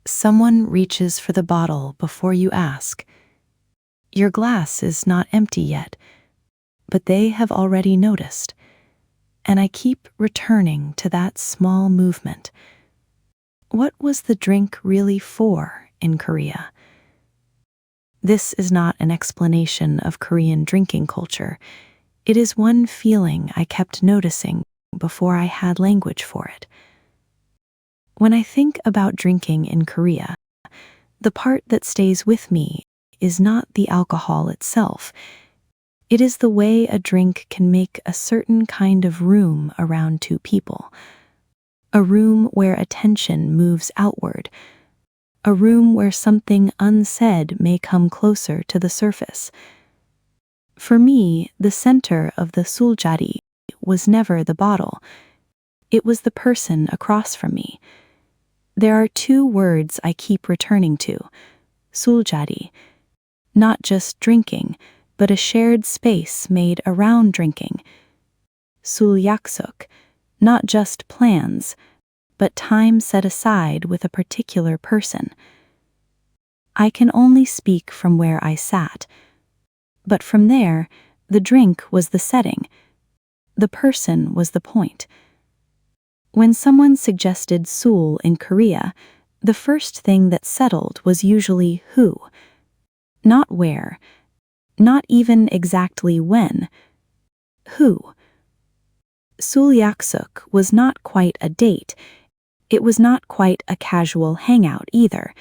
Someone reaches for the bottle before you ask. Your glass is not empty yet, but they have already noticed. And I keep returning to that small movement. What was the drink really for in Korea? This is not an explanation of Korean drinking culture. It is one feeling I kept noticing before I had language for it. When I think about drinking in Korea, the part that stays with me is not the alcohol itself. It is the way a drink can make a certain kind of room around two people. A room where attention moves outward. A room where something unsaid may come closer to the surface. For me, the center of the suljari was never the bottle. It was the person across from me. There are two words I keep returning to. suljari, not just drinking, but a shared space made around drinking. sul-yaksuk, not just plans, but time set aside with a particular person. I can only speak from where I sat, but from there, the drink was the setting. The person was the point. When someone suggested sul in Korea, the first thing that settled was usually who, not where, not even exactly when. Who? sul-yaksuk was not quite a date. It was not quite a casual hangout either.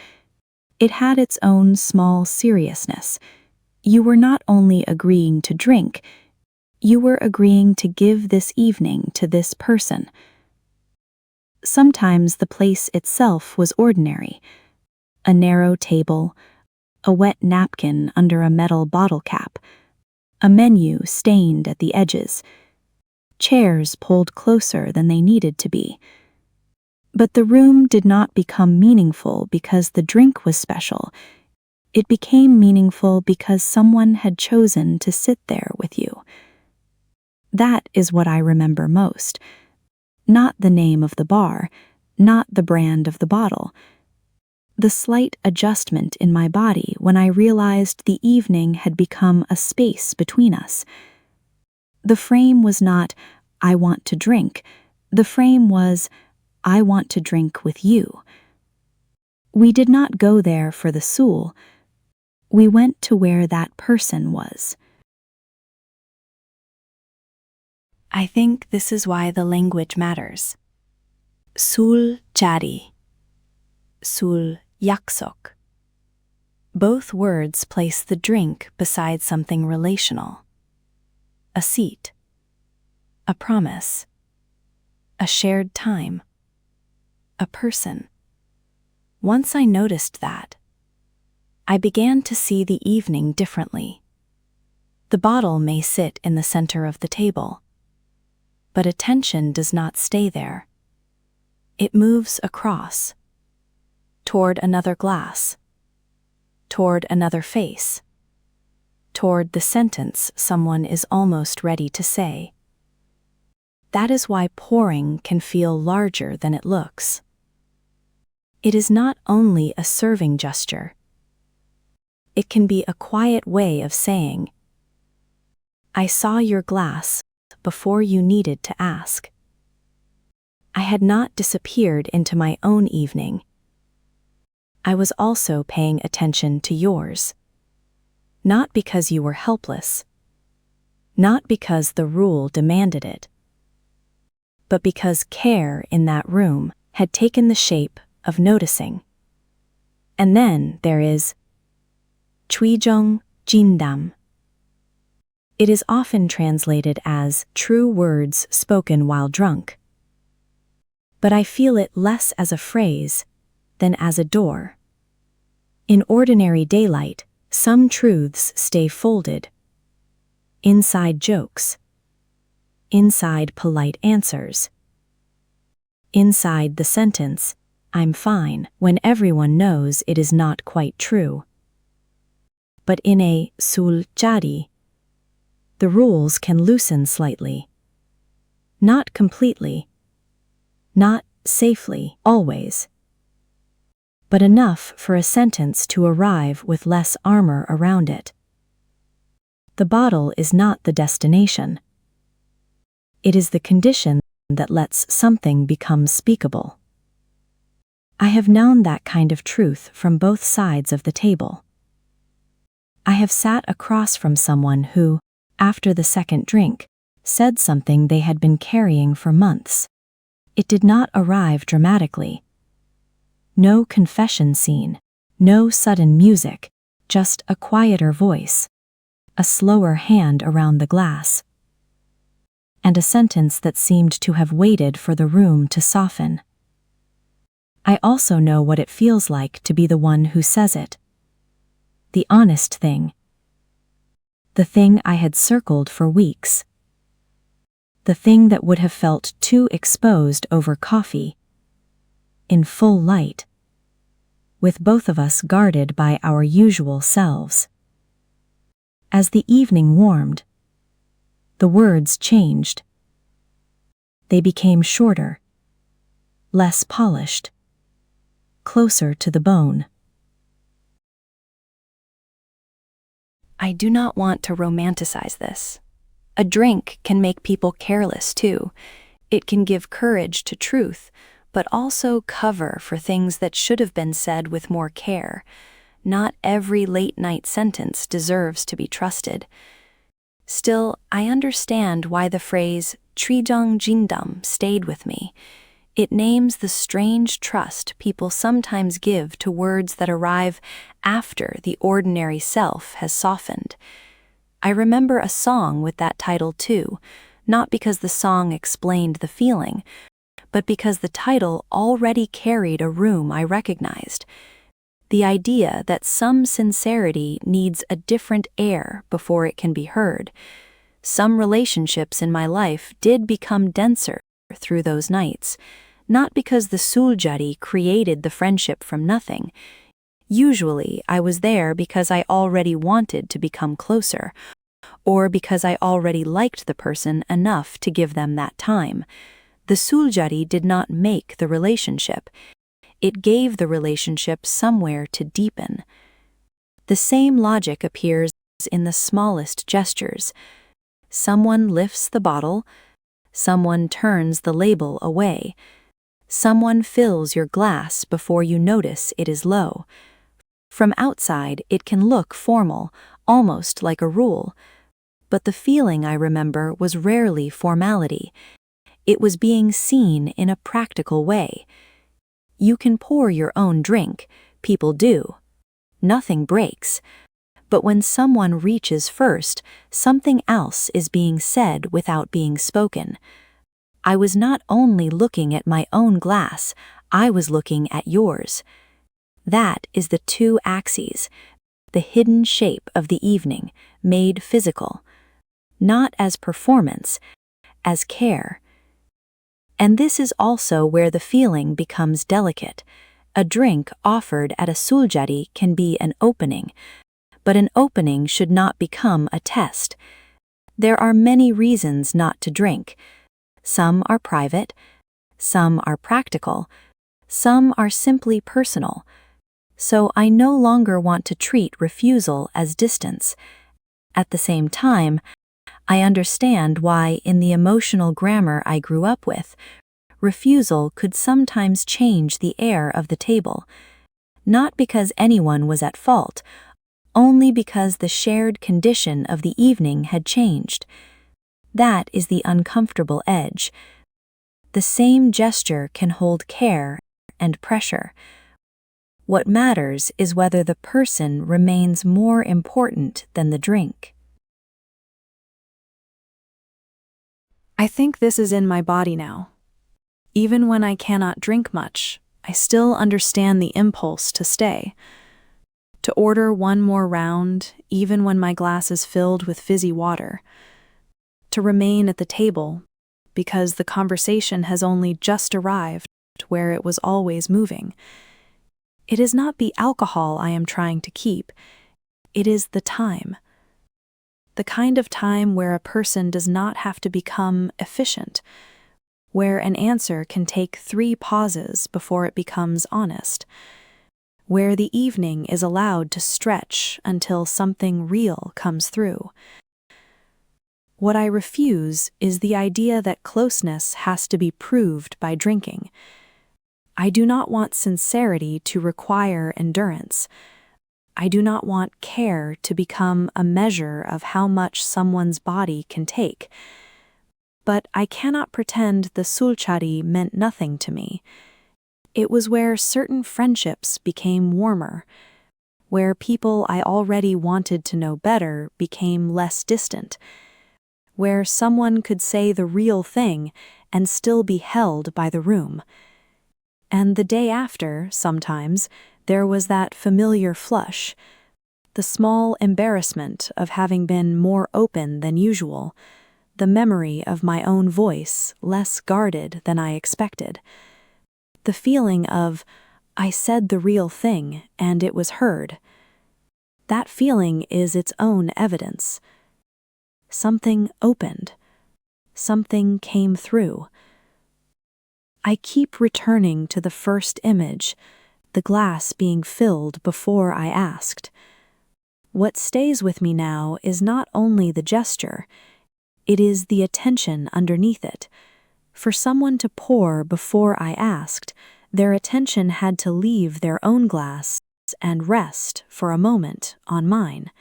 It had its own small seriousness. You were not only agreeing to drink, you were agreeing to give this evening to this person. Sometimes the place itself was ordinary. A narrow table, a wet napkin under a metal bottle cap, a menu stained at the edges, chairs pulled closer than they needed to be. But the room did not become meaningful because the drink was special. It became meaningful because someone had chosen to sit there with you. That is what I remember most. Not the name of the bar, not the brand of the bottle. The slight adjustment in my body when I realized the evening had become a space between us. The frame was not, I want to drink. The frame was, I want to drink with you. We did not go there for the sul. We went to where that person was. I think this is why the language matters. sul-jari, sul-yaksok. Both words place the drink beside something relational. A seat, a promise, a shared time, a person. Once I noticed that, I began to see the evening differently. The bottle may sit in the center of the table, but attention does not stay there. It moves across, toward another glass, toward another face, toward the sentence someone is almost ready to say. That is why pouring can feel larger than it looks. It is not only a serving gesture. It can be a quiet way of saying, I saw your glass before you needed to ask. I had not disappeared into my own evening. I was also paying attention to yours. Not because you were helpless, not because the rule demanded it, but because care in that room had taken the shape of noticing. And then there is 취중진담. It is often translated as true words spoken while drunk. But I feel it less as a phrase than as a door. In ordinary daylight, some truths stay folded. Inside jokes. Inside polite answers. Inside the sentence, I'm fine, when everyone knows it is not quite true. But in a sul-jari, the rules can loosen slightly. Not completely, not safely, always, but enough for a sentence to arrive with less armor around it. The bottle is not the destination. It is the condition that lets something become speakable. I have known that kind of truth from both sides of the table. I have sat across from someone who, after the second drink, said something they had been carrying for months. It did not arrive dramatically. No confession scene, no sudden music, just a quieter voice, a slower hand around the glass, and a sentence that seemed to have waited for the room to soften. I also know what it feels like to be the one who says it. The honest thing. The thing I had circled for weeks. The thing that would have felt too exposed over coffee. In full light. With both of us guarded by our usual selves. As the evening warmed, the words changed. They became shorter, less polished, closer to the bone. I do not want to romanticize this. A drink can make people careless too. It can give courage to truth, but also cover for things that should have been said with more care. Not every late-night sentence deserves to be trusted. Still, I understand why the phrase 취중진담 stayed with me. It names the strange trust people sometimes give to words that arrive after the ordinary self has softened. I remember a song with that title too, not because the song explained the feeling, but because the title already carried a room I recognized. The idea that some sincerity needs a different air before it can be heard. Some relationships in my life did become denser through those nights, not because the suljari created the friendship from nothing. Usually, I was there because I already wanted to become closer, or because I already liked the person enough to give them that time. The suljari did not make the relationship. It gave the relationship somewhere to deepen. The same logic appears in the smallest gestures. Someone lifts the bottle, someone turns the label away, someone fills your glass before you notice it is low. From outside, it can look formal, almost like a rule, but the feeling I remember was rarely formality. It was being seen in a practical way. You can pour your own drink, people do. Nothing breaks. But when someone reaches first, something else is being said without being spoken. I was not only looking at my own glass, I was looking at yours. That is the two axes, the hidden shape of the evening, made physical. Not as performance, as care. And this is also where the feeling becomes delicate. A drink offered at a suljari can be an opening, but an opening should not become a test. There are many reasons not to drink. Some are private, some are practical, some are simply personal. So I no longer want to treat refusal as distance. At the same time, I understand why in the emotional grammar I grew up with, refusal could sometimes change the air of the table. Not because anyone was at fault, only because the shared condition of the evening had changed. That is the uncomfortable edge. The same gesture can hold care and pressure. What matters is whether the person remains more important than the drink. I think this is in my body now. Even when I cannot drink much, I still understand the impulse to stay. To order one more round, even when my glass is filled with fizzy water. To remain at the table, because the conversation has only just arrived where it was always moving. It is not the alcohol I am trying to keep, it is the time. The kind of time where a person does not have to become efficient, where an answer can take 3 pauses before it becomes honest, where the evening is allowed to stretch until something real comes through. What I refuse is the idea that closeness has to be proved by drinking. I do not want sincerity to require endurance. I do not want care to become a measure of how much someone's body can take. But I cannot pretend the sulchari meant nothing to me. It was where certain friendships became warmer, where people I already wanted to know better became less distant, where someone could say the real thing and still be held by the room. And the day after, sometimes, there was that familiar flush, the small embarrassment of having been more open than usual, the memory of my own voice less guarded than I expected, the feeling of, I said the real thing and it was heard. That feeling is its own evidence. Something opened. Something came through. I keep returning to the first image, the glass being filled before I asked. What stays with me now is not only the gesture, it is the attention underneath it. For someone to pour before I asked, their attention had to leave their own glass and rest for a moment on mine.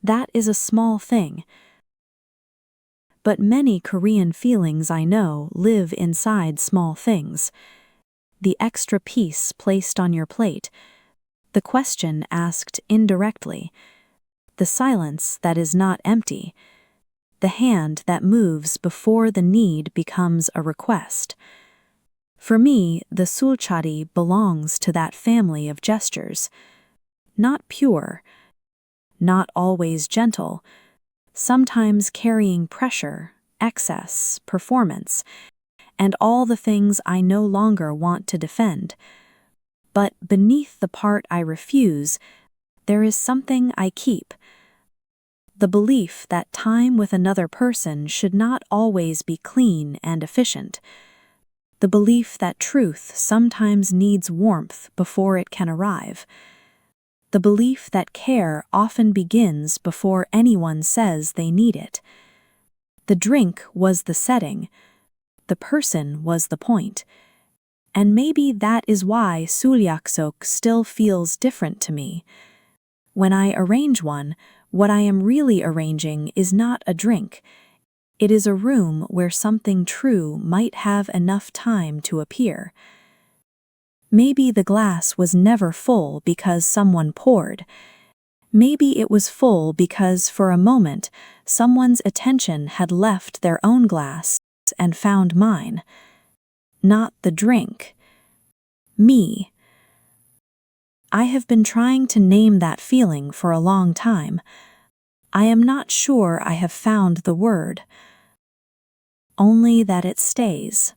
That is a small thing. But many Korean feelings I know live inside small things. The extra piece placed on your plate, the question asked indirectly, the silence that is not empty, the hand that moves before the need becomes a request. For me, the sulchari belongs to that family of gestures. Not pure, not always gentle, sometimes carrying pressure, excess, performance, and all the things I no longer want to defend. But beneath the part I refuse, there is something I keep. The belief that time with another person should not always be clean and efficient. The belief that truth sometimes needs warmth before it can arrive. The belief that care often begins before anyone says they need it. The drink was the setting. The person was the point. And maybe that is why sulyaksok still feels different to me. When I arrange one, what I am really arranging is not a drink. It is a room where something true might have enough time to appear. Maybe the glass was never full because someone poured. Maybe it was full because for a moment someone's attention had left their own glass and found mine. Not the drink. Me. I have been trying to name that feeling for a long time. I am not sure I have found the word. Only that it stays.